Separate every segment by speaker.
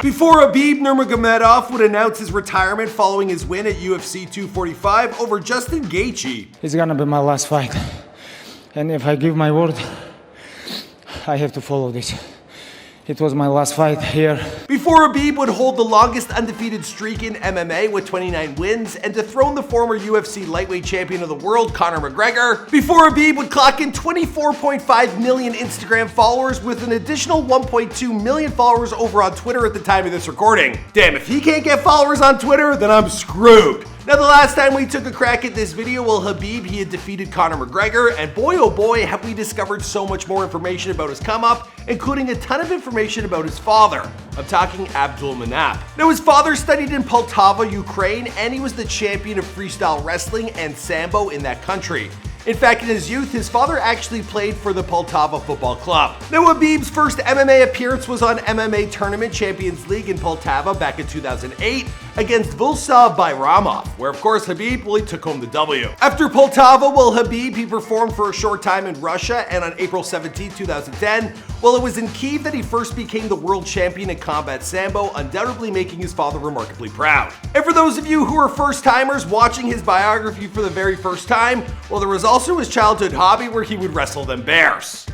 Speaker 1: Before Khabib Nurmagomedov would announce his retirement following his win at UFC 245 over Justin Gaethje.
Speaker 2: It's gonna be my last fight. And if I give my word, I have to follow this. It was my last fight here.
Speaker 1: Before Khabib would hold the longest undefeated streak in MMA with 29 wins and dethrone the former UFC lightweight champion of the world, Conor McGregor. Before Khabib would clock in 24.5 million Instagram followers with an additional 1.2 million followers over on Twitter at the time of this recording. Damn, if he can't get followers on Twitter, then I'm screwed. Now, the last time we took a crack at this video, well, Khabib, he had defeated Conor McGregor, and boy, oh boy, have we discovered so much more information about his come-up, including a ton of information about his father. I'm talking Abdul Manap. Now, his father studied in Poltava, Ukraine, and he was the champion of freestyle wrestling and sambo in that country. In fact, in his youth, his father actually played for the Poltava Football Club. Now, Khabib's first MMA appearance was on MMA Tournament Champions League in Poltava back in 2008 against Vulsa Bayramov, where of course Khabib really took home the W. After Poltava, well, Khabib, he performed for a short time in Russia, and on April 17, 2010, well, it was in Kyiv that he first became the world champion in combat sambo, undoubtedly making his father remarkably proud. And for those of you who are first-timers watching his biography for the very first time, well, there was also his childhood hobby where he would wrestle them bears.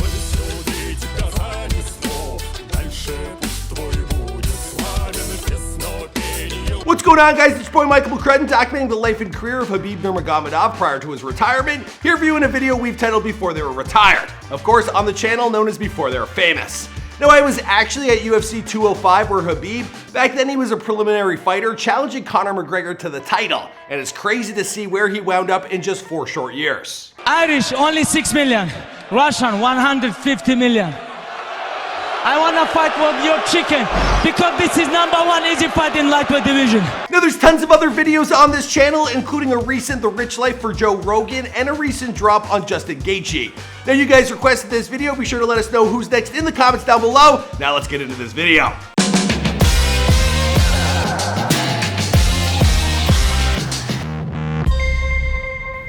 Speaker 1: What's going on, guys? It's your boy Michael McCrudden, documenting the life and career of Khabib Nurmagomedov prior to his retirement, here for you in a video we've titled Before They Were Retired. Of course, on the channel known as Before They Were Famous. Now, I was actually at UFC 205 where Khabib, back then he was a preliminary fighter, challenging Conor McGregor to the title. And it's crazy to see where he wound up in just 4 short years.
Speaker 3: Irish, only 6 million. Russian, 150 million. I wanna fight with your chicken because this is #1 easy fight in lightweight division.
Speaker 1: Now, there's tons of other videos on this channel, including a recent The Rich Life for Joe Rogan and a recent drop on Justin Gaethje. Now, you guys requested this video. Be sure to let us know who's next in the comments down below. Now, let's get into this video.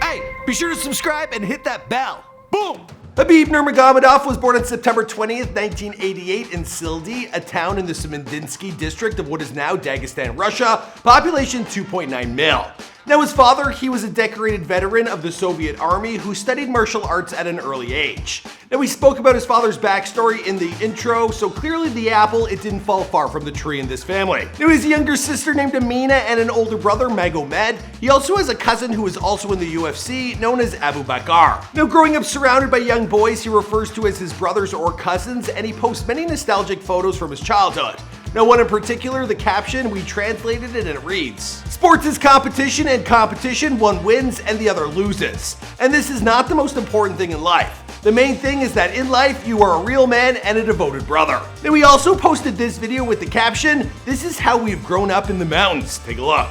Speaker 1: Hey, be sure to subscribe and hit that bell. Boom! Khabib Nurmagomedov was born on September 20th, 1988 in Sildi, a town in the Semendinsky district of what is now Dagestan, Russia, population 2.9 mil. Now, his father, he was a decorated veteran of the Soviet army who studied martial arts at an early age. Now, we spoke about his father's backstory in the intro, so clearly the apple, it didn't fall far from the tree in this family. Now, he has a younger sister named Amina and an older brother, Magomed. He also has a cousin who is also in the UFC, known as Abu Bakar. Now, growing up surrounded by young boys, he refers to as his brothers or cousins, and he posts many nostalgic photos from his childhood. Now, one in particular, the caption, we translated it and it reads, "Sports is competition, and competition, one wins and the other loses. And this is not the most important thing in life. The main thing is that in life, you are a real man and a devoted brother." Now, we also posted this video with the caption, "This is how we've grown up in the mountains." Take a look.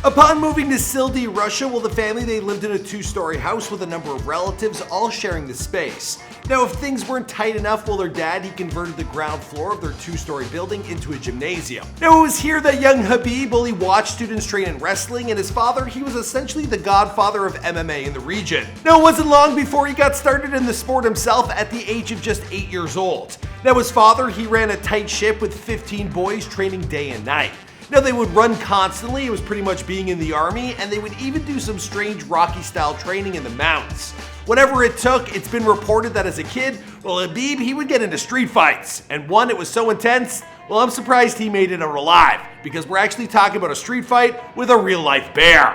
Speaker 1: Upon moving to Sildi, Russia, well, the family, they lived in a 2-story house with a number of relatives, all sharing the space. Now, if things weren't tight enough, well, their dad, he converted the ground floor of their 2-story building into a gymnasium. Now, it was here that young Khabib, well, he watched students train in wrestling, and his father, he was essentially the godfather of MMA in the region. Now, it wasn't long before he got started in the sport himself at the age of just 8 years old. Now, his father, he ran a tight ship with 15 boys training day and night. Now, they would run constantly, it was pretty much being in the army, and they would even do some strange Rocky-style training in the mountains. Whatever it took, it's been reported that as a kid, well, Khabib, he would get into street fights. And one, it was so intense, well, I'm surprised he made it out alive, because we're actually talking about a street fight with a real-life bear.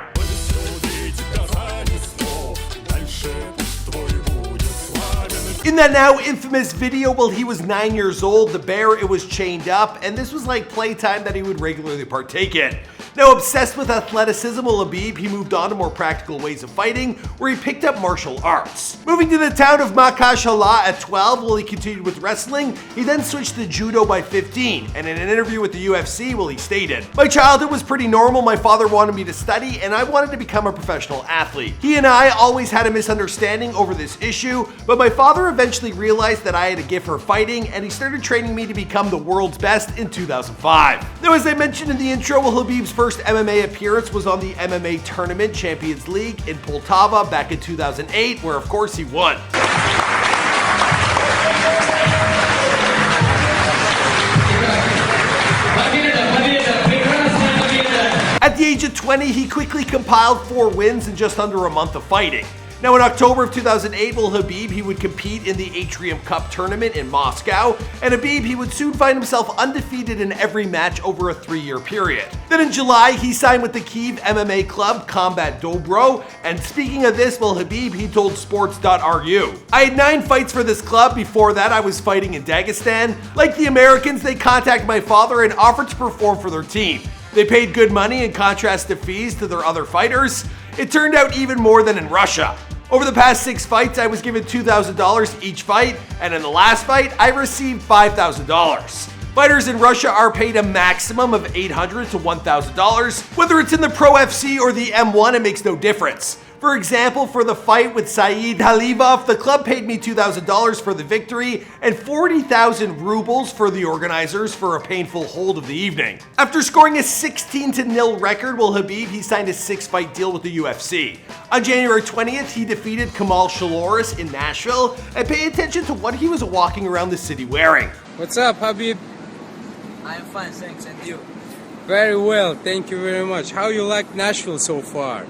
Speaker 1: In that now infamous video, well, he was 9 years old, the bear, it was chained up, and this was like playtime that he would regularly partake in. Now, obsessed with athleticism, Khabib, he moved on to more practical ways of fighting, where he picked up martial arts. Moving to the town of Makashala at 12, while he continued with wrestling, he then switched to judo by 15, and in an interview with the UFC, well, he stated, "My childhood was pretty normal. My father wanted me to study, and I wanted to become a professional athlete. He and I always had a misunderstanding over this issue, but my father eventually realized that I had a gift for fighting, and he started training me to become the world's best in 2005. Now, as I mentioned in the intro, well, Khabib's first MMA appearance was on the MMA Tournament Champions League in Poltava back in 2008, where of course he won. of 20, he quickly compiled 4 wins in just under a month of fighting. Now in October of 2008, Khabib, he would compete in the Atrium Cup tournament in Moscow, and Khabib, he would soon find himself undefeated in every match over a 3-year period. Then in July, he signed with the Kyiv MMA club Combat Dobro, and speaking of this, Khabib, he told Sports.ru, "I had 9 fights for this club. Before that, I was fighting in Dagestan. Like the Americans, they contacted my father and offered to perform for their team. They paid good money in contrast to fees to their other fighters. It turned out even more than in Russia. Over the past 6 fights, I was given $2,000 each fight, and in the last fight, I received $5,000. Fighters in Russia are paid a maximum of $800 to $1,000. Whether it's in the Pro FC or the M1, it makes no difference. For example, for the fight with Said Halivov, the club paid me $2,000 for the victory and 40,000 rubles for the organizers for a painful hold of the evening." After scoring a 16-0 record, Khabib, he signed a 6-fight deal with the UFC. On January 20th, he defeated Kamal Shaloris in Nashville, and pay attention to what he was walking around the city wearing.
Speaker 4: What's up, Khabib?
Speaker 5: I am fine, thanks, and you?
Speaker 4: Very well, thank you very much. How you like Nashville so far?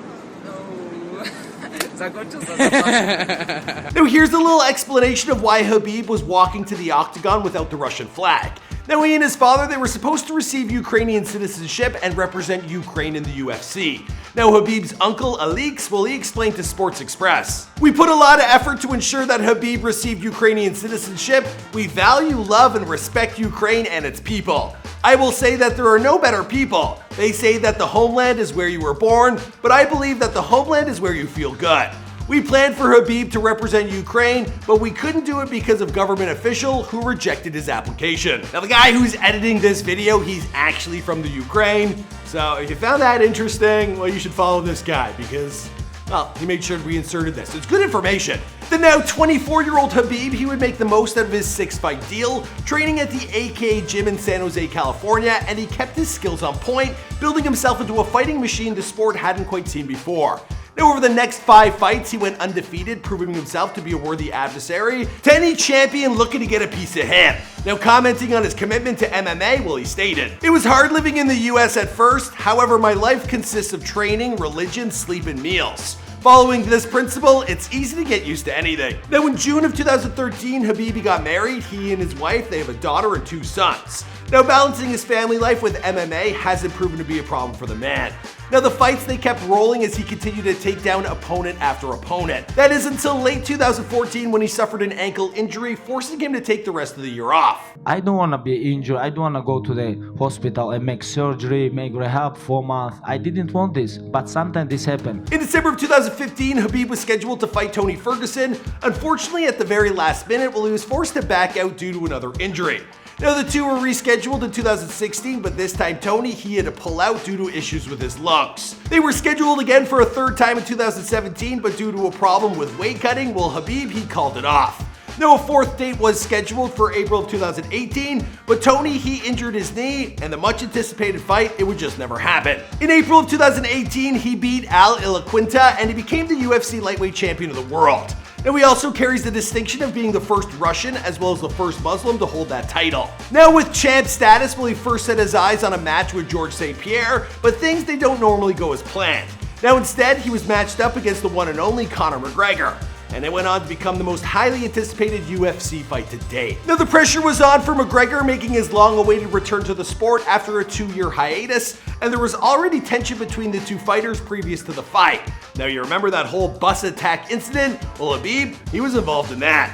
Speaker 1: Now here's a little explanation of why Khabib was walking to the octagon without the Russian flag. Now he and his father, they were supposed to receive Ukrainian citizenship and represent Ukraine in the UFC. Now Khabib's uncle Alix, well, he explained to Sports Express, "We put a lot of effort to ensure that Khabib received Ukrainian citizenship. We value, love, and respect Ukraine and its people. I will say that there are no better people. They say that the homeland is where you were born, but I believe that the homeland is where you feel good. We planned for Khabib to represent Ukraine, but we couldn't do it because of government official who rejected his application." Now the guy who's editing this video, he's actually from the Ukraine. So if you found that interesting, well, you should follow this guy because, well, he made sure we inserted this. It's good information. The now 24-year-old Khabib, he would make the most out of his 6-fight deal, training at the AKA gym in San Jose, California, and he kept his skills on point, building himself into a fighting machine the sport hadn't quite seen before. Now over the next 5 fights, he went undefeated, proving himself to be a worthy adversary to any champion looking to get a piece of him. Now commenting on his commitment to MMA, well, he stated, "It was hard living in the US at first, however my life consists of training, religion, sleep, and meals. Following this principle, it's easy to get used to anything." Now in June of 2013, Khabib got married. He and his wife, they have a daughter and 2 sons. Now balancing his family life with MMA hasn't proven to be a problem for the man. Now the fights, they kept rolling as he continued to take down opponent after opponent. That is until late 2014 when he suffered an ankle injury, forcing him to take the rest of the year off.
Speaker 6: I don't want to be injured. I don't want to go to the hospital and make surgery, make rehab 4 months. I didn't want this, but sometimes this happened.
Speaker 1: In December of 2015, Khabib was scheduled to fight Tony Ferguson. Unfortunately, at the very last minute, well, he was forced to back out due to another injury. Now the two were rescheduled in 2016, but this time Tony, he had to pull out due to issues with his lungs. They were scheduled again for a 3rd time in 2017, but due to a problem with weight cutting, well, Khabib, he called it off. Now a 4th date was scheduled for April of 2018, but Tony, he injured his knee, and the much anticipated fight, it would just never happen. In April of 2018, he beat Al Ilaquinta, and he became the UFC lightweight champion of the world. Now he also carries the distinction of being the first Russian as well as the first Muslim to hold that title. Now with champ status, well, he first set his eyes on a match with George St. Pierre, but things, they don't normally go as planned. Now instead, he was matched up against the one and only Conor McGregor, and it went on to become the most highly anticipated UFC fight to date. Now the pressure was on for McGregor, making his long-awaited return to the sport after a 2-year hiatus, and there was already tension between the two fighters previous to the fight. Now you remember that whole bus attack incident? Well, Khabib, he was involved in that.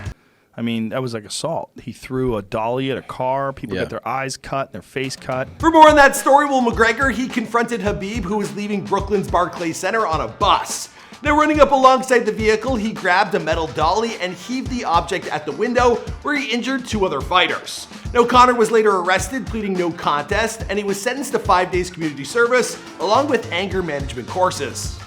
Speaker 7: I mean, that was like assault. He threw a dolly at a car. People got their eyes cut, their face cut.
Speaker 1: For more on that story, well, McGregor, he confronted Khabib, who was leaving Brooklyn's Barclays Center on a bus. Now running up alongside the vehicle, he grabbed a metal dolly and heaved the object at the window, where he injured 2 other fighters. Now Conor was later arrested, pleading no contest, and he was sentenced to 5 days community service, along with anger management courses.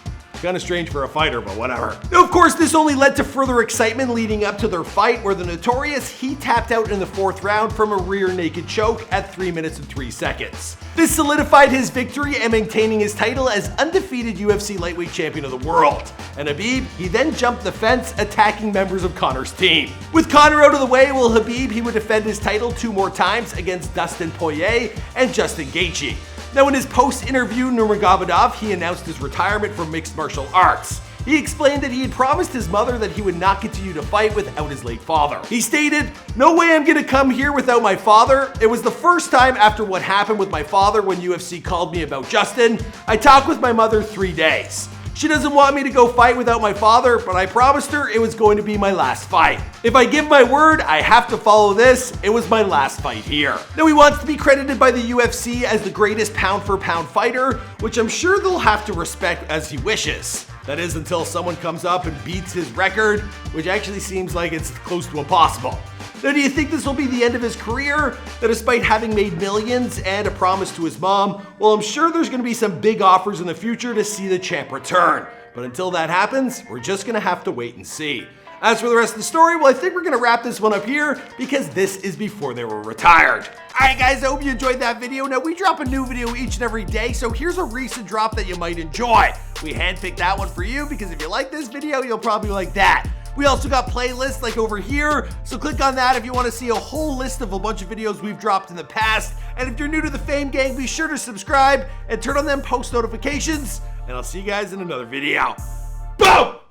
Speaker 1: Kind of strange for a fighter, but whatever. Now, of course, this only led to further excitement leading up to their fight, where the Notorious, he tapped out in the 4th round from a rear naked choke at 3 minutes and 3 seconds. This solidified his victory and maintaining his title as undefeated UFC lightweight champion of the world. And Khabib, he then jumped the fence, attacking members of Conor's team. With Conor out of the way, Khabib, he would defend his title 2 more times against Dustin Poirier and Justin Gaethje. Now, in his post-interview, Nurmagomedov, he announced his retirement from mixed martial arts. He explained that he had promised his mother that he would not continue to fight without his late father. He stated, "No way I'm gonna come here without my father. It was the first time after what happened with my father when UFC called me about Justin. I talked with my mother 3 days. She doesn't want me to go fight without my father, but I promised her it was going to be my last fight. If I give my word, I have to follow this. It was my last fight here." Now, he wants to be credited by the UFC as the greatest pound-for-pound fighter, which I'm sure they'll have to respect as he wishes. That is, until someone comes up and beats his record, which actually seems like it's close to impossible. Now, do you think this will be the end of his career? That despite having made millions and a promise to his mom, well, I'm sure there's going to be some big offers in the future to see the champ return. But until that happens, we're just going to have to wait and see. As for the rest of the story, well, I think we're going to wrap this one up here because this is before they were retired. Alright guys, I hope you enjoyed that video. Now, we drop a new video each and every day, so here's a recent drop that you might enjoy. We handpicked that one for you because if you like this video, you'll probably like that. We also got playlists like over here, so click on that if you want to see a whole list of a bunch of videos we've dropped in the past. And if you're new to the Fame Gang, be sure to subscribe and turn on them post notifications, and I'll see you guys in another video. Boom!